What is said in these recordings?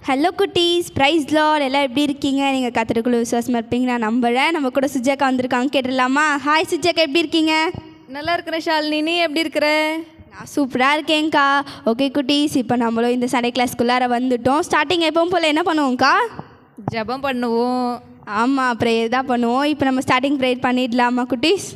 Hello குட்டீஸ், price Lord. எல்லாம் எப்படி இருக்கீங்க? நீங்கள் கத்திரக்குள்ள விசுவாசமாக இருப்பீங்க நான் நம்புகிறேன். நம்ம கூட சுஜாக்கா வந்திருக்காங்க, கேட்டுடலாமா? ஹாய் சுஜாக்கா, எப்படி இருக்கீங்க? நல்லா இருக்கிறேன் ஷாலினி, நீ எப்படி இருக்கிற? நான் சூப்பராக இருக்கேங்க்கா. ஓகே குட்டீஸ், இப்போ நம்மளும் இந்த சண்டே கிளாஸ்க்குள்ளார வந்துட்டோம். ஸ்டார்டிங் எப்பவும் போல் என்ன பண்ணுவோங்க்கா? ஜெபம் பண்ணுவோம். ஆமாம், ப்ரேயர் தான் பண்ணுவோம். இப்போ நம்ம ஸ்டார்டிங் ப்ரேயர் பண்ணிடலாமா குட்டீஸ்?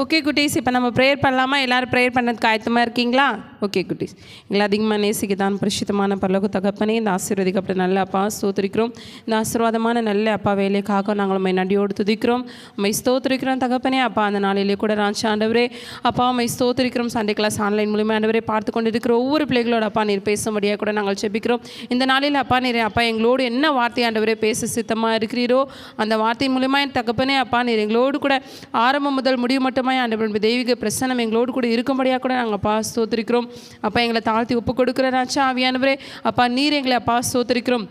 ஓகே குட்டீஸ், இப்போ நம்ம ப்ரேயர் பண்ணலாமா? எல்லோரும் ப்ரேயர் பண்ணதுக்கு ஆயத்தமாக இருக்கீங்களா? ஓகே குட்டீஸ், எங்களை அதிகமாக நேசிக்கத்தான் பரிசுத்தமான பரலோக தகப்பனே, இந்த ஆசீர்வதிக்கப்பட்ட நல்ல அப்பா ஸ்தோத்திரிக்கிறோம். இந்த ஆசீர்வாதமான நல்ல அப்பா வேலைக்காக நாங்கள் உண்மை நன்றியோடு துதிக்கிறோம். உண்மை ஸ்தோத்திரிக்கிறோம் தகப்பனே. அப்பா அந்த நாளிலே கூட ராஜா ஆண்டவரே அப்பா உண்மை ஸ்தோத்திரிக்கிறோம். சண்டே கிளாஸ் ஆன்லைன் மூலியமாக ஆண்டவரே பார்த்து கொண்டு இருக்கிற ஒவ்வொரு பிள்ளைகளோட அப்பா நீர் பேசும்படியாக கூட நாங்கள் ஜெபிக்கிறோம். இந்த நாளில் அப்பா நீர் அப்பா எங்களோடு என்ன வார்த்தை ஆண்டவரே பேச சித்தமாக இருக்கிறீரோ அந்த வார்த்தை மூலியமாக என் தகப்பனே அப்பா நீர் எங்களோடு கூட ஆரம்பம் முதல் முடிவு மட்டும் ஆண்டவருடைய தெய்வீக பிரசன்னம் எங்களோடு கூட இருக்கும்படியாக கூட நாங்கள் அப்பா ஸ்தோத்திரிக்கிறோம். அப்பா எங்களை தாழ்த்தி ஒப்பு கொடுக்குற ராஜா ஆவியானவரே அப்பா நீர் எங்களை அப்பா ஸ்தோத்திரிக்கிறோம்.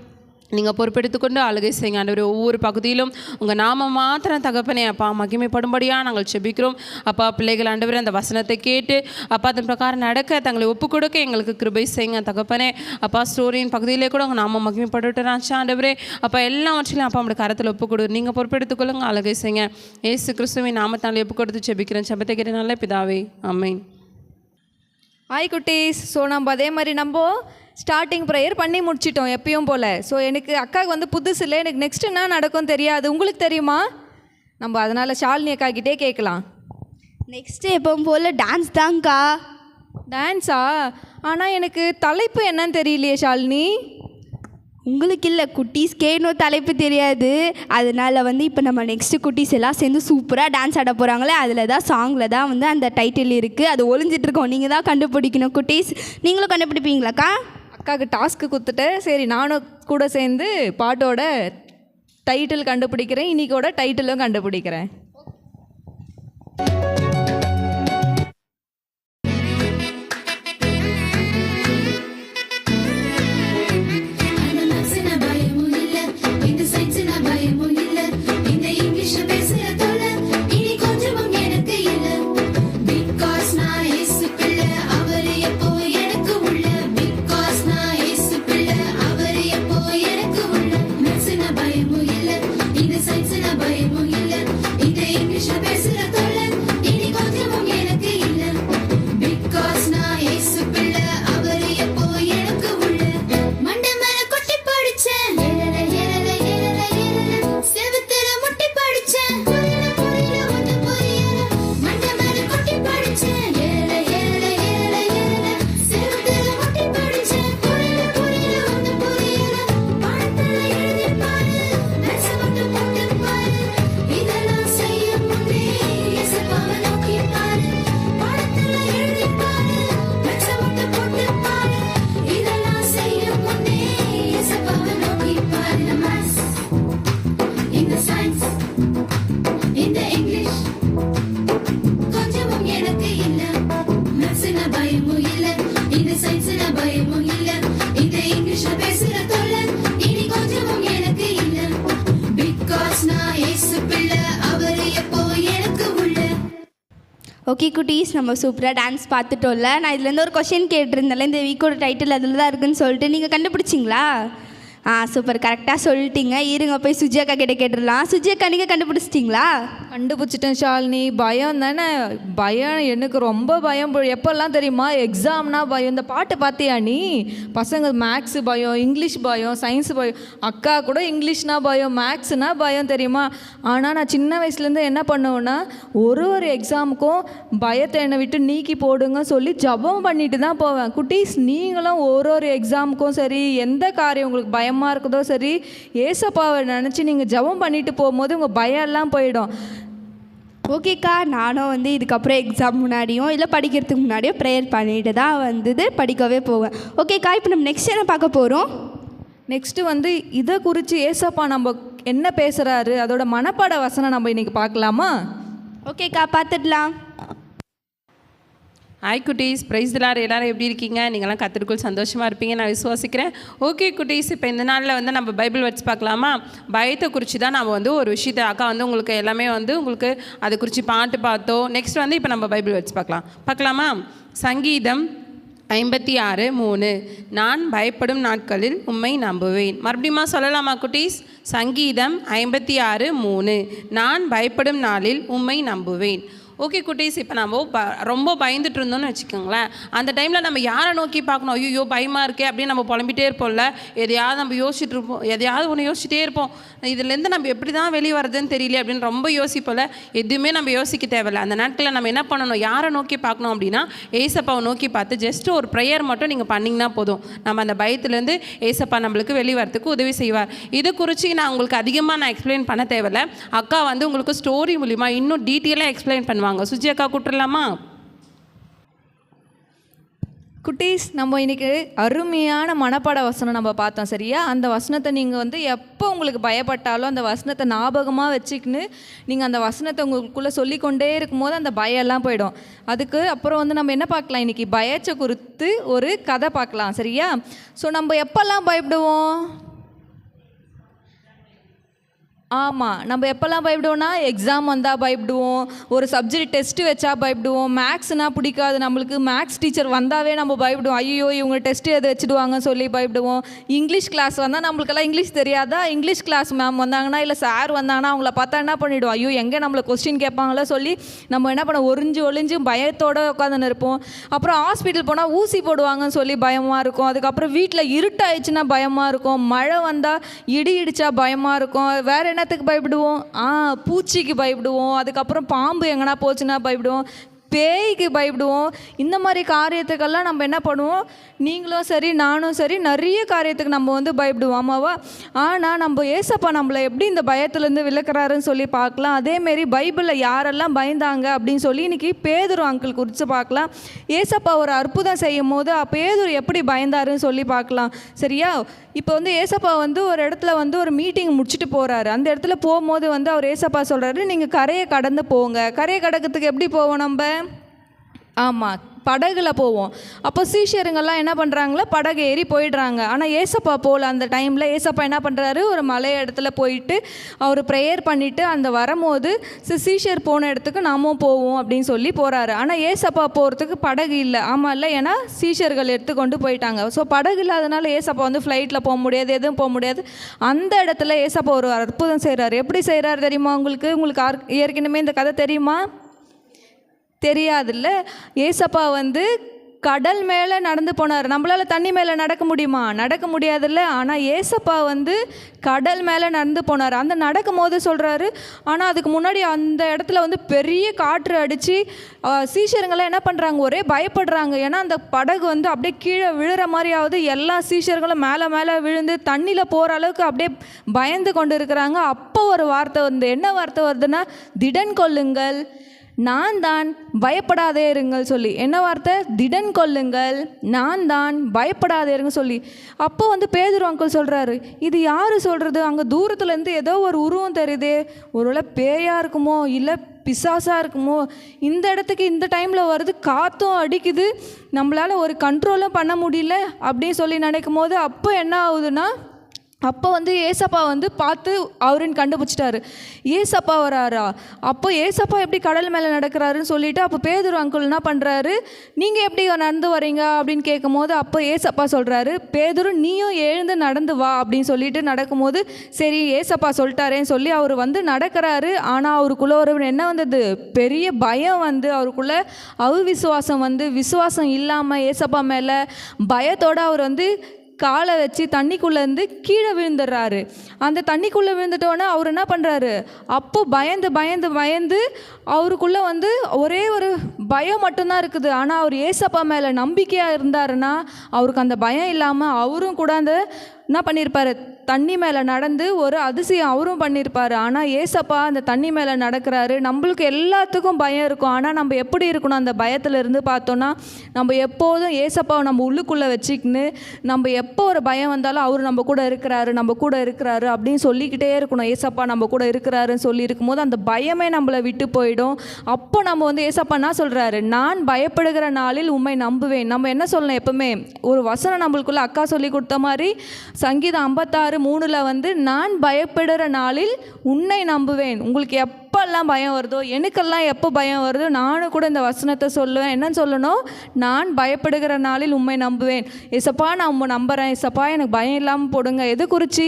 நீங்கள் பொறுப்பெடுத்துக்கொண்டு அழுகை செய்யுங்க ஆண்டவரே. ஒவ்வொரு பகுதியிலும் உங்கள் நாம மாத்திரம் தகப்பனே அப்பா மகிமைப்படும்படியாக நாங்கள் செபிக்கிறோம். அப்பா பிள்ளைகள் ஆண்டவரே அந்த வசனத்தை கேட்டு அப்பா அதன் பிரகாரம் நடக்க தங்களை ஒப்பு கொடுக்க எங்களுக்கு கிருபை செய்யுங்க தகப்பனே. அப்பா ஸ்டோரியின் பகுதியிலே கூட உங்கள் நாம மகிமைப்பட்டு ராஜா ஆண்டவரே அப்பா எல்லாவற்றிலும் அப்பா நம்மளுடைய கரத்தில் ஒப்பு கொடு. நீங்கள் பொறுப்பெடுத்துக்கொள்ளுங்க, அழுகை செய்யுங்க. இயேசு கிறிஸ்துவின் நாமத்தால் ஒப்பு கொடுத்து செபிக்கிறேன். செபத்தை கேட்ட நல்ல பிதாவே, ஆமென். ஹாய் குட்டீஸ். ஸோ நம்ம அதே மாதிரி நம்ம ஸ்டார்டிங் ப்ரேயர் பண்ணி முடிச்சிட்டோம் எப்பயும் போல். ஸோ எனக்கு அக்காவுக்கு வந்து புதுசு இல்லை, எனக்கு நெக்ஸ்ட் என்ன நடக்கும் தெரியாது. உங்களுக்கு தெரியுமா? நம்ம அதனால் ஷாலினி அக்காக்கிட்டே கேட்கலாம். நெக்ஸ்ட்டு எப்பவும் போல் டான்ஸ் தாங்க்கா. டான்ஸா? ஆனால் எனக்கு தலைப்பு என்னன்னு தெரியலையே ஷாலினி. உங்களுக்கு இல்லை, குட்டீஸ்க்கே இன்னும் தலைப்பு தெரியாது. அதனால் வந்து இப்போ நம்ம நெக்ஸ்ட்டு குட்டீஸ் எல்லாம் சேர்ந்து சூப்பராக டான்ஸ் ஆட போகிறாங்களே, அதில் தான் சாங்கில் தான் வந்து அந்த டைட்டில் இருக்குது. அது ஒளிஞ்சிட்ருக்கோம், நீங்கள் தான் கண்டுபிடிக்கணும் குட்டீஸ். நீங்களும் கண்டுபிடிப்பீங்களாக்கா? அக்காவுக்கு டாஸ்க்கு கொடுத்துட்டேன். சரி, நானும் கூட சேர்ந்து பாட்டோட டைட்டில் கண்டுபிடிக்கிறேன், இன்னைக்கோட டைட்டிலும் கண்டுபிடிக்கிறேன். ஓகே குட்டீஸ், நம்ம சூப்பராக டான்ஸ் பார்த்துட்டோம்ல. நான் இதுலேருந்து ஒரு கொஷின் கேட்டிருந்தேன்ல, இந்த வீக்கோட டைட்டில் அதில் தான் இருக்குதுன்னு சொல்லிட்டு நீங்கள் கண்டுபிடிச்சிங்களா? சூப்பர், கரெக்டாக சொல்லிட்டீங்க. இருங்க போய் சுஜியாக்கா கிட்ட கேட்டுடலாம். சுஜியாக்கா, நீங்கள் கண்டுபிடிச்சிட்டிங்களா? கண்டுபிடிச்சிட்டேன் ஷாலினி. பயம் தானே? பயம், எனக்கு ரொம்ப பயம். எப்போல்லாம் தெரியுமா? எக்ஸாம்னா பயம். இந்த பாட்டு பார்த்தியா நீ? பசங்க மேக்ஸு பயம், இங்கிலீஷ் பயம், சயின்ஸ் பயம். அக்கா கூட இங்கிலீஷ்னா பயம், மேக்ஸ்னா பயம் தெரியுமா? ஆனால் நான் சின்ன வயசுலேருந்து என்ன பண்ணுவேன்னா, ஒரு எக்ஸாமுக்கும் பயத்தை என்னை விட்டு நீக்கி போடுங்க சொல்லி ஜபம் பண்ணிட்டு தான் போவேன். குட்டீஸ், நீங்களும் ஒரு எக்ஸாமுக்கும் சரி, எந்த காரியம் உங்களுக்கு பயம் இருக்குதோ சரி, ஏசப்பாவை நினச்சி நீங்கள் ஜெபம் பண்ணிட்டு போகும்போது உங்கள் பயம் எல்லாம் போயிடும். ஓகேக்கா, நானும் வந்து இதுக்கப்புறம் எக்ஸாம் முன்னாடியும் இல்லை படிக்கிறதுக்கு முன்னாடியும் ப்ரேயர் பண்ணிட்டு தான் வந்து படிக்கவே போவேன். ஓகேக்கா, இப்போ நம்ம நெக்ஸ்ட் என்ன பார்க்க போகிறோம்? நெக்ஸ்ட்டு வந்து இதை குறித்து ஏசப்பா நம்ம என்ன பேசுகிறாரு, அதோட மனப்பாட வசனம் நம்ம இன்றைக்கி பார்க்கலாமா? ஓகேக்கா, பார்த்துடலாம். ஹாய் குட்டீஸ், ப்ரைஸ் தி லார்ட். எல்லோரும் எப்படி இருக்கீங்க? நீங்களாம் கர்த்தருக்குள் சந்தோஷமாக இருப்பீங்க நான் விசுவாசிக்கிறேன். ஓகே குட்டீஸ், இப்போ இந்த நாளில் வந்து நம்ம பைபிள் வச்சு பார்க்கலாமா? பயத்தை குறித்து தான் நம்ம வந்து ஒரு விஷயத்தை அக்கா வந்து உங்களுக்கு எல்லாமே வந்து உங்களுக்கு அதை குறித்து பாட்டு பார்த்தோம். நெக்ஸ்ட் வந்து இப்போ நம்ம பைபிள் வச்சு பார்க்கலாமா? சங்கீதம் 56:3 நான் பயப்படும் நாட்களில் உம்மை நம்புவேன். மறுபடியும் சொல்லலாமா குட்டீஸ்? சங்கீதம் 56:3 நான் பயப்படும் நாளில் உம்மை நம்புவேன். ஓகே குட்டீஸ், இப்போ நம்ம ரொம்ப பயந்துட்டு இருந்தோம்னு வச்சுக்கோங்களேன். அந்த டைமில் நம்ம யாரை நோக்கி பார்க்கணும்? ஐயோ பயமாக இருக்கே அப்படின்னு நம்ம புலம்பிகிட்டே இருப்போம்ல. எதையாவது நம்ம யோசிச்சுட்டு இருப்போம், எதையாவது ஒன்று யோசிச்சுட்டே இருப்போம். இதுலேருந்து நம்ம எப்படி தான் வெளியே வரதுன்னு தெரியல அப்படின்னு ரொம்ப யோசிப்போம்ல. எதுவுமே நம்ம யோசிக்க தேவையில்லை. அந்த நாட்களில் நம்ம என்ன பண்ணணும்? யாரை நோக்கி பார்க்கணும் அப்படின்னா ஏசப்பாவை நோக்கி பார்த்து ஜஸ்ட் ஒரு ப்ரேயர் மட்டும் நீங்கள் பண்ணிங்கன்னா போதும். நம்ம அந்த பயத்துலேருந்து ஏசப்பா நம்மளுக்கு வெளியே வரத்துக்கு உதவி செய்வார். இது குறித்து நான் உங்களுக்கு அதிகமாக எக்ஸ்பிளைன் பண்ண தேவையில்லை. அக்கா உங்களுக்கு ஸ்டோரி மூலிமா இன்னும் டீட்டெயிலாக எக்ஸ்பிளைன் பண்ணுவாங்க. சுஜி அக்கா கூப்பிட்டுலாமா? குட்டீஸ், நம்ம இன்றைக்கி அருமையான மனப்பாட வசனம் நம்ம பார்த்தோம். சரியா? அந்த வசனத்தை நீங்கள் எப்போ உங்களுக்கு பயப்பட்டாலும் அந்த வசனத்தை ஞாபகமாக வச்சுக்கின்னு நீங்கள் அந்த வசனத்தை உங்களுக்குள்ளே சொல்லிக்கொண்டே இருக்கும்போது அந்த பயம்லாம் போயிடும். அதுக்கு அப்புறம் நம்ம என்ன பார்க்கலாம்? இன்றைக்கி பயத்தை குறித்து ஒரு கதை பார்க்கலாம். சரியா? ஸோ நம்ம எப்போல்லாம் பயப்படுவோம்? ஆமாம், நம்ம எப்போல்லாம் பயப்படுவோம்னா எக்ஸாம் வந்தால் பயப்படுவோம், ஒரு சப்ஜெக்ட் டெஸ்ட்டு வச்சா பயப்படுவோம், மேக்ஸ்னால் பிடிக்காது நம்மளுக்கு, மேக்ஸ் டீச்சர் வந்தாவே நம்ம பயப்படுவோம், ஐயோ இவங்க டெஸ்ட்டு எதை வச்சுடுவாங்கன்னு சொல்லி பயப்படுவோம். இங்கிலீஷ் கிளாஸ் வந்தால் நம்மளுக்கெல்லாம் இங்கிலீஷ் தெரியாதா, இங்கிலீஷ் கிளாஸ் மேம் வந்தாங்கன்னா இல்லை சார் வந்தாங்கன்னா அவங்கள பார்த்தா என்ன பண்ணிவிடுவோம், ஐயோ எங்கே நம்மளை கொஸ்டின் கேட்பாங்களோ சொல்லி நம்ம என்ன பண்ண ஒளிஞ்சு பயத்தோடு உட்காந்துன்னு இருப்போம். அப்புறம் ஹாஸ்பிட்டல் போனால் ஊசி போடுவாங்கன்னு சொல்லி பயமாக இருக்கும். அதுக்கப்புறம் வீட்டில் இருட்டாயிடுச்சுன்னா பயமாக இருக்கும், மழை வந்தால் இடி இடித்தா பயமாக இருக்கும். வேறு என்னத்துக்கு பயப்படுவோம்? பூச்சிக்கு பயப்படுவோம். அதுக்கப்புறம் பாம்பு எங்கன்னா போச்சுன்னா பயப்படுவோம், பேய்க்கு பயப்படுவோம். இந்த மாதிரி காரியத்துக்கெல்லாம் நம்ம என்ன பண்ணுவோம்? நீங்களும் சரி நானும் சரி நிறைய காரியத்துக்கு நம்ம பயப்படுவோம். ஆமாவா? ஆனால் நம்ம ஏசப்பா நம்மளை எப்படி இந்த பயத்துலேருந்து விளக்குறாருன்னு சொல்லி பார்க்கலாம். அதேமாரி பைபிளில் யாரெல்லாம் பயந்தாங்க அப்படின்னு சொல்லி இன்றைக்கி பேதுரு அங்கிள் குறித்து பார்க்கலாம். ஏசப்பா ஒரு அற்புதம் செய்யும் போது பேதுரு எப்படி பயந்தாருன்னு சொல்லி பார்க்கலாம். சரியா? இப்போ ஏசப்பா ஒரு இடத்துல ஒரு மீட்டிங் முடிச்சுட்டு போகிறாரு. அந்த இடத்துல போகும்போது அவர் ஏசப்பா சொல்கிறாரு, நீங்கள் கரையை கடந்து போங்க. கரையை கடக்கிறதுக்கு எப்படி போவோம் நம்ம? ஆமாம், படகுல போவோம். அப்போ சீஷருங்கெல்லாம் என்ன பண்ணுறாங்களா? படகு ஏறி போயிடுறாங்க. ஆனால் ஏசப்பா போகல. அந்த டைமில் ஏசப்பா என்ன பண்ணுறாரு? ஒரு மலை இடத்துல போயிட்டு அவர் ப்ரேயர் பண்ணிவிட்டு அந்த வரும்போது சீஷர் போன இடத்துக்கு நாமும் போவோம் அப்படின்னு சொல்லி போகிறாரு. ஆனால் ஏசப்பா போகிறதுக்கு படகு இல்லை. ஆமாம் இல்லை, ஏன்னா சீஷர்கள் எடுத்து கொண்டு போயிட்டாங்க. ஸோ படகு இல்லாதனால ஏசப்பா ஃப்ளைட்டில் போக முடியாது, எதுவும் போக முடியாது. அந்த இடத்துல ஏசப்பா ஒரு அற்புதம் செய்கிறாரு. எப்படி செய்கிறாரு தெரியுமா உங்களுக்கு ஏற்கனவே இந்த கதை தெரியுமா? தெரியாதுல்ல. ஏசப்பா கடல் மேலே நடந்து போனார். நம்மளால் தண்ணி மேலே நடக்க முடியுமா? நடக்க முடியாதுல்ல. ஆனால் ஏசப்பா கடல் மேலே நடந்து போனார். அந்த நடக்கும் போது சொல்கிறாரு, ஆனால் அதுக்கு முன்னாடி அந்த இடத்துல பெரிய காற்று அடித்து சீஷருங்களாம் என்ன பண்ணுறாங்க? ஒரே பயப்படுறாங்க. ஏன்னா அந்த படகு அப்படியே கீழே விழுற மாதிரியாவது எல்லா சீஷர்களும் மேலே மேலே விழுந்து தண்ணியில் போகிற அளவுக்கு அப்படியே பயந்து கொண்டு இருக்கிறாங்க. அப்போ ஒரு வார்த்தை என்ன வார்த்தை வருதுன்னா, திடன் கொள்ளுங்கள், நான் தான், பயப்படாதே இருங்கள் சொல்லி. என்ன வார்த்தை? திடன் கொள்ளுங்கள், நான் தான், பயப்படாதே இருங்க சொல்லி. அப்போ பேதுரு அங்கிள் சொல்கிறாரு, இது யார் சொல்கிறது? அங்கே தூரத்துலேருந்து ஏதோ ஒரு உருவம் தெரியுதே, ஒருவேளை பேயாக இருக்குமோ இல்லை பிசாசாக இருக்குமோ, இந்த இடத்துக்கு இந்த டைமில் வருது, காற்றும் அடிக்குது, நம்மளால் ஒரு கண்ட்ரோலும் பண்ண முடியல அப்படின்னு சொல்லி நினைக்கும் போது அப்போ என்ன ஆகுதுன்னா, அப்போ ஏசப்பா பார்த்து அவருன்னு கண்டுபிடிச்சிட்டாரு. ஏசப்பா வராரா? அப்போ ஏசப்பா எப்படி கடல் மேலே நடக்கிறாருன்னு சொல்லிட்டு அப்போ பேதுரு அங்கிள் என்ன பண்ணுறாரு, நீங்கள் எப்படி நடந்து வரீங்க அப்படின்னு கேட்கும் போது அப்போ ஏசப்பா சொல்கிறாரு, பேதுரு நீயும் எழுந்து நடந்து வா அப்படின்னு சொல்லிட்டு நடக்கும்போது சரி ஏசப்பா சொல்லிட்டாரேன்னு சொல்லி அவர் நடக்கிறாரு. ஆனால் அவருக்குள்ளே ஒரு என்ன வந்தது? பெரிய பயம் அவருக்குள்ளே அவிசுவாசம் விசுவாசம் இல்லாமல் ஏசப்பா மேலே பயத்தோடு அவர் காலை வச்சு தண்ணிக்குள்ளேருந்து கீழே விழுந்துடுறாரு. அந்த தண்ணிக்குள்ளே விழுந்துட்டோன்னே அவர் என்ன பண்ணுறாரு? அப்போ பயந்து அவருக்குள்ளே ஒரே ஒரு பயம் மட்டும்தான் இருக்குது. ஆனால் அவர் ஏசப்பா மேலே நம்பிக்கையாக இருந்தாருன்னா அவருக்கு அந்த பயம் இல்லாமல் அவரும் கூட என்ன பண்ணியிருப்பார்? தண்ணி மேலே நடந்து ஒரு அதிசயம் அவரும் பண்ணியிருப்பார். ஆனால் ஏசப்பா அந்த தண்ணி மேலே நடக்கிறாரு. நம்மளுக்கு எல்லாத்துக்கும் பயம் இருக்கும். ஆனால் நம்ம எப்படி இருக்கணும்? அந்த பயத்தில் இருந்து பார்த்தோன்னா நம்ம எப்போதும் ஏசப்பாவை நம்ம உள்ளுக்குள்ளே வச்சுக்கின்னு நம்ம எப்போ ஒரு பயம் வந்தாலும் அவர் நம்ம கூட இருக்கிறாரு அப்படின்னு சொல்லிக்கிட்டே இருக்கணும். ஏசப்பா நம்ம கூட இருக்கிறாருன்னு சொல்லி இருக்கும்போது அந்த பயமே நம்மளை விட்டு போயிடும். அப்போ நம்ம ஏசப்பா என்ன சொல்கிறாரு? நான் பயப்படுகிற நாளில் உம்மை நம்புவேன். நம்ம என்ன சொல்லணும்? எப்பவுமே ஒரு வசனம் நம்மளுக்குள்ள அக்கா சொல்லி கொடுத்த மாதிரி சங்கீதம் 56:3 நான் பயப்படுகிற நாளில் உன்னை நம்புவேன். உங்களுக்கு எப்போ எப்போல்லாம் பயம் வருதோ, எனக்கெல்லாம் எப்போ பயம் வருதோ, நானும் கூட இந்த வசனத்தை சொல்லுவேன். என்னன்னு சொல்லணும்? நான் பயப்படுகிற நாளில் உம்மை நம்புவேன். ஏசப்பா நான் உம்மை நம்புகிறேன், ஏசப்பா எனக்கு பயம் இல்லாமல் போடுங்க. எது குறித்து?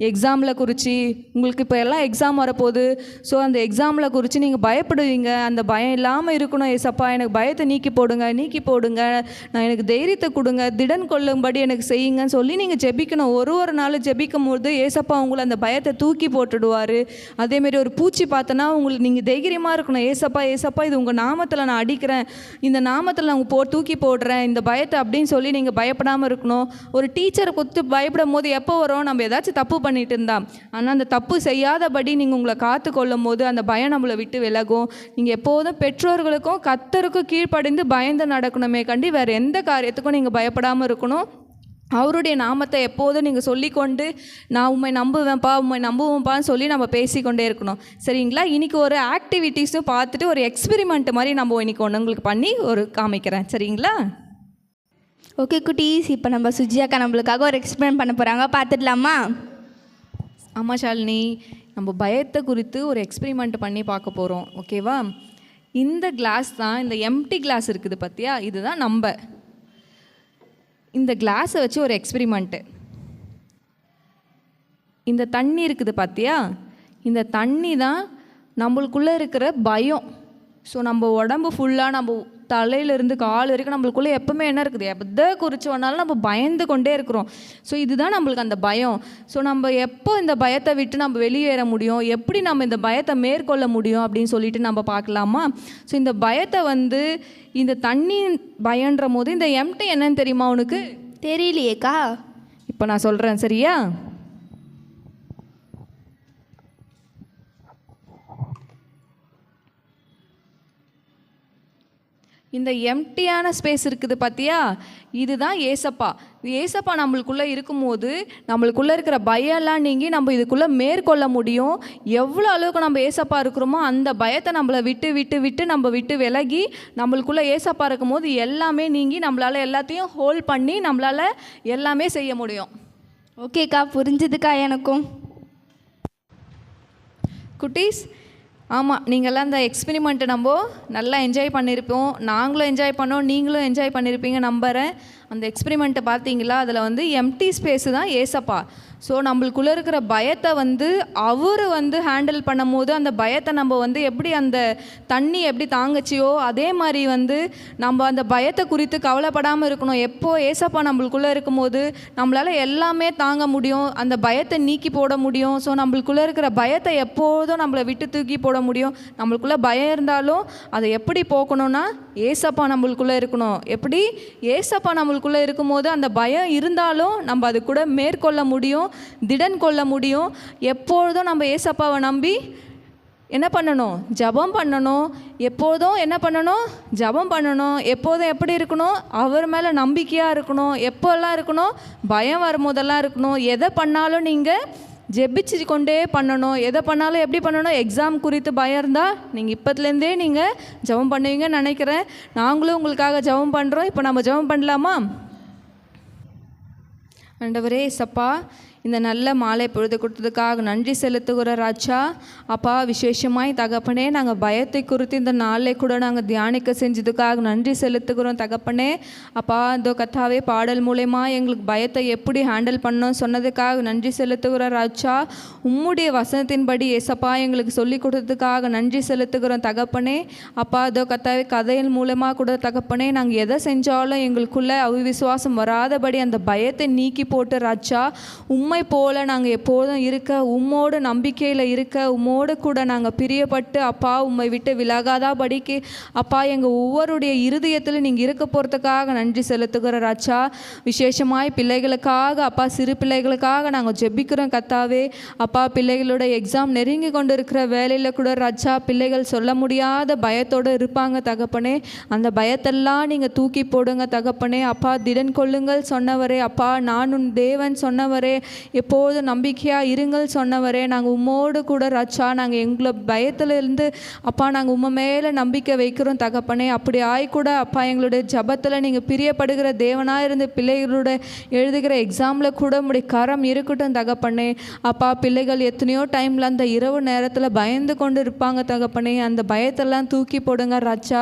எக்ஸாமில் குறித்து. உங்களுக்கு இப்போ எல்லாம் எக்ஸாம் வரப்போகுது. ஸோ அந்த எக்ஸாமில் குறித்து நீங்கள் பயப்படுவீங்க. அந்த பயம் இல்லாமல் இருக்கணும். ஏசப்பா எனக்கு பயத்தை நீக்கி போடுங்க, நான் எனக்கு தைரியத்தை கொடுங்க, திடன் கொள்ளும்படி எனக்கு செய்யுங்கன்னு சொல்லி நீங்கள் ஜெபிக்கணும். ஒரு நாள் ஜெபிக்கும் போது ஏசப்பா உங்களை அந்த பயத்தை தூக்கி போட்டுடுவார். அதேமாரி ஒரு பூச்சி பார்த்தோன்னா உங்களுக்கு நீங்கள் தைரியமாக இருக்கணும். ஏசப்பா இது உங்கள் நாமத்தில் நான் அடிக்கிறேன், இந்த நாமத்தில் நான் தூக்கி போடுறேன் இந்த பயத்தை அப்படின்னு சொல்லி நீங்கள் பயப்படாமல் இருக்கணும். ஒரு டீச்சரை கொடுத்து பயப்படும் போது எப்போ வரும்? நம்ம ஏதாச்சும் தப்பு பண்ணிட்டு இருந்தா. ஆனால் அந்த தப்பு செய்யாதபடி நீங்கள் உங்களை காத்து கொள்ளும் போது அந்த பயம் நம்மளை விட்டு விலகும். நீங்கள் எப்போதும் பெற்றோர்களுக்கும் கர்த்தருக்கும் கீழ்ப்படிந்து பயந்து நடக்கணுமே கண்டி வேறு எந்த காரியத்துக்கும் நீங்கள் பயப்படாமல் இருக்கணும். அவருடைய நாமத்தை எப்போதும் நீங்கள் சொல்லிக்கொண்டு நான் உண்மை நம்புவேன்ப்பான்னு சொல்லி நம்ம பேசிக்கொண்டே இருக்கணும். சரிங்களா? இன்றைக்கி ஒரு ஆக்டிவிட்டீஸும் பார்த்துட்டு ஒரு எக்ஸ்பெரிமெண்ட் மாதிரி நம்ம இன்றைக்கி ஒன்று உங்களுக்கு பண்ணி காமிக்கிறேன். சரிங்களா? ஓகே குட்டீஸ், இப்போ நம்ம சுஜியாக்கா நம்மளுக்காக ஒரு எக்ஸ்பிளைன் பண்ண போகிறாங்க, பார்த்துடலாமா? ஆமாம் ஷாலினி, நம்ம பயத்தை குறித்து ஒரு எக்ஸ்பெரிமெண்ட் பண்ணி பார்க்க போகிறோம். ஓகேவா? இந்த கிளாஸ் தான், இந்த எம்டி கிளாஸ் இருக்குது பார்த்தியா, இதுதான் நம்ம. இந்த கிளாஸை வச்சு ஒரு எக்ஸ்பெரிமெண்ட்டு. இந்த தண்ணி இருக்குது பார்த்தியா, இந்த தண்ணி தான் நம்மளுக்குள்ளே இருக்கிற பயம். ஸோ நம்ம உடம்பு ஃபுல்லாக, நம்ம தலையிலேருந்து கால் வரைக்கும் நம்மளுக்குள்ளே எப்போவுமே என்ன இருக்குது? எதை குறித்து வேணாலும் நம்ம பயந்து கொண்டே இருக்கிறோம். ஸோ இதுதான் நம்மளுக்கு அந்த பயம். ஸோ நம்ம எப்போ இந்த பயத்தை விட்டு நம்ம வெளியேற முடியும், எப்படி நம்ம இந்த பயத்தை மேற்கொள்ள முடியும் அப்படின்னு சொல்லிட்டு நம்ம பார்க்கலாமா? ஸோ இந்த பயத்தை இந்த தண்ணி பயன்ற போது இந்த எம்டி என்னன்னு தெரியுமா உனக்கு? தெரியலையேக்கா. இப்போ நான் சொல்கிறேன், சரியா? இந்த எம்டியான ஸ்பேஸ் இருக்குது பார்த்தியா, இதுதான் ஏசப்பா நம்மளுக்குள்ளே இருக்கும்போது நம்மளுக்குள்ளே இருக்கிற பயம்லாம் நீங்கி நம்ம இதுக்குள்ளே மேற்கொள்ள முடியும். எவ்வளோ அளவுக்கு நம்ம ஏசப்பா இருக்கிறோமோ அந்த பயத்தை நம்மளை விட்டு விலகி நம்மளுக்குள்ளே ஏசப்பா இருக்கும்போது எல்லாமே நீங்கி நம்மளால் எல்லாத்தையும் ஹோல்ட் பண்ணி நம்மளால் எல்லாமே செய்ய முடியும். ஓகேக்கா, புரிஞ்சுதுக்கா எனக்கும். குட்டீஸ், ஆமாம், நீங்கள்லாம் அந்த எக்ஸ்பெரிமெண்ட்டை நம்ம நல்லா என்ஜாய் பண்ணியிருப்போம். நாங்களும் என்ஜாய் பண்ணோம், நீங்களும் என்ஜாய் பண்ணியிருப்பீங்க நம்புகிறேன். அந்த எக்ஸ்பெரிமெண்ட்டை பார்த்தீங்களா? அதில் எம்டி ஸ்பேஸு தான் ஏசப்பா. ஸோ நம்மளுக்குள்ளே இருக்கிற பயத்தை அவர் ஹேண்டில் பண்ணும் போது அந்த பயத்தை நம்ம எப்படி அந்த தண்ணி எப்படி தாங்கச்சியோ அதே மாதிரி நம்ம அந்த பயத்தை குறித்து கவலைப்படாமல் இருக்கணும். எப்போ ஏசப்பா நம்மளுக்குள்ளே இருக்கும்போது நம்மளால் எல்லாமே தாங்க முடியும், அந்த பயத்தை நீக்கி போட முடியும். ஸோ நம்மளுக்குள்ளே இருக்கிற பயத்தை எப்போதும் நம்மளை விட்டு தூக்கி போட முடியும். நம்மளுக்குள்ளே பயம் இருந்தாலும் அதை எப்படி போக்கணும்னா ஏசப்பா நம்மளுக்குள்ளே இருக்கணும். எப்படி? ஏசப்பா நம்மளுக்குள்ளே இருக்கும்போது அந்த பயம் இருந்தாலும் நம்ம அது கூட மேற்கொள்ள முடியும், திடன் கொள்ள முடியும். எப்பொழுதும் நம்ம ஏசப்பாவை நம்பி என்ன பண்ணணும்? ஜெபம் பண்ணணும். எப்போதும் என்ன பண்ணணும்? ஜெபம் பண்ணணும். எப்போதும் எப்படி இருக்கணும்? அவர் மேலே நம்பிக்கையாக இருக்கணும். எப்போல்லாம் இருக்கணும்? பயம் வரும்போதெல்லாம் இருக்கணும். எதை பண்ணாலும் நீங்கள் ஜெபிச்சு கொண்டே பண்ணணும். எதை பண்ணாலும் எப்படி பண்ணணும்? எக்ஸாம் குறித்து பயம் இருந்தால் நீங்கள் இப்போத்துலேருந்தே நீங்கள் ஜெபம் பண்ணுவீங்கன்னு நினைக்கிறேன். நாங்களும் உங்களுக்காக ஜெபம் பண்ணுறோம். இப்போ நம்ம ஜெபம் பண்ணலாமா? ஆண்டவரே ஏசப்பா, இந்த நல்ல மாலை பொழுது கொடுத்ததுக்காக நன்றி செலுத்துகிற ராஜா. அப்பா, விசேஷமாய் தகப்பனே, நாங்கள் பயத்தை குறித்து இந்த நாளை கூட நாங்கள் தியானிக்க செஞ்சதுக்காக நன்றி செலுத்துகிறோம் தகப்பனே. அப்பா, இந்த கத்தாவே பாடல் மூலயமா எங்களுக்கு பயத்தை எப்படி ஹேண்டில் பண்ணோம் சொன்னதுக்காக நன்றி செலுத்துகிற ராஜா. உம்முடைய வசனத்தின்படி ஏசப்பா எங்களுக்கு சொல்லி கொடுத்ததுக்காக நன்றி செலுத்துகிறோம் தகப்பனே. அப்பா, இதோ கத்தாவே கதையின் மூலமாக கூட தகப்பனே, நாங்கள் எதை செஞ்சாலும் எங்களுக்குள்ளே அவிசுவாசம் வராதபடி அந்த பயத்தை நீக்கி போட்டு ராஜா, உம்மை போல நாங்கள் எப்போதும் இருக்க, உம்மோடு நம்பிக்கையில் இருக்க, உம்மோடு கூட நாங்கள் பிரியப்பட்டு அப்பா உம்மை விட்டு விலகாதபடிக்கு அப்பா எங்கள் ஒவ்வொருடைய இருதயத்தில் நீங்கள் இருக்க போகிறதுக்காக நன்றி செலுத்துகிற ராஜா. விசேஷமாய் பிள்ளைகளுக்காக அப்பா, சிறு பிள்ளைகளுக்காக நாங்கள் ஜெபிக்கிறோம் கத்தாவே. அப்பா, பிள்ளைகளோட எக்ஸாம் நெருங்கி கொண்டு இருக்கிற வேலையில் கூட ராஜா, பிள்ளைகள் சொல்ல முடியாத பயத்தோடு இருப்பாங்க தகப்பனே. அந்த பயத்தெல்லாம் நீங்கள் தூக்கி போடுங்க தகப்பனே. அப்பா, திடன் கொள்ளுங்கள் சொன்னவரே. அப்பா, நான் உன் தேவன் சொன்னவரே. எப்போதும் நம்பிக்கையாக இருங்கள் சொன்னவரே, நாங்கள் உம்மோடு கூட ராஜா, நாங்கள் எங்களை பயத்திலிருந்து அப்பா நாங்கள் உம்மை மேலே நம்பிக்கை வைக்கிறோம் தகப்பனே. அப்படி ஆய்கூட அப்பா எங்களுடைய ஜபத்தில் நீங்கள் பிரியப்படுகிற தேவனாக இருந்து பிள்ளைகளோட எழுதுகிற எக்ஸாமில் கூட உம்முடைய கரம் இருக்கட்டும் தகப்பனே. அப்பா பிள்ளைகள் எத்தனையோ டைமில் அந்த இரவு நேரத்தில் பயந்து கொண்டு இருப்பாங்க தகப்பனே. அந்த பயத்தெல்லாம் தூக்கி போடுங்க ராஜா.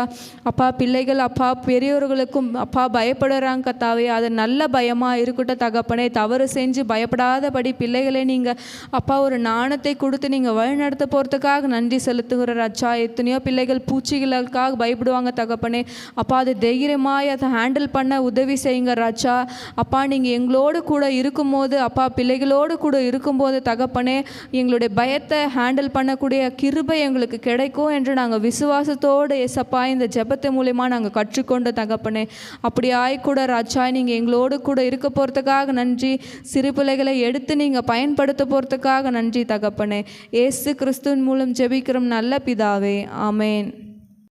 அப்பா பிள்ளைகள் அப்பா பெரியவர்களுக்கும் அப்பா பயப்படுறாங்க கத்தாவே, அது நல்ல பயமாக இருக்கட்டும் தகப்பனே. தவறு செஞ்சு பயப்படாதபடி பிள்ளைகளை நீங்கள் அப்பா ஒரு நாணத்தை கொடுத்து நீங்கள் வழிநடத்த போகிறதுக்காக நன்றி செலுத்துகிற ராஜா. எத்தனையோ பிள்ளைகள் பூச்சிகளுக்காக பயப்படுவாங்க தகப்பனே. அப்பா அது தைரியமாக அதை ஹேண்டில் பண்ண உதவி செய்யுங்க ராஜா. அப்பா நீங்கள் எங்களோடு கூட இருக்கும்போது அப்பா பிள்ளைகளோடு கூட இருக்கும்போது தகப்பனே, எங்களுடைய பயத்தை ஹேண்டில் பண்ணக்கூடிய கிருபை எங்களுக்கு கிடைக்கும் என்று நாங்கள் விசுவாசத்தோடு ஏசப்பா இந்த ஜெபத்தை மூலமா நாங்கள் கற்றுக்கொண்ட தகப்பனே. அப்படி ஆய்கூட ராஜா நீங்கள் எங்களோடு கூட இருக்க போகிறதுக்காக நன்றி. சிறு பிள்ளைகளை எடுத்து நீங்கள் பயன்படுத்த போகிறதுக்காக நன்றி தகப்பனே. இயேசு கிறிஸ்துவின் மூலம் ஜெபிக்கிறோம் நல்ல பிதாவே, ஆமேன்.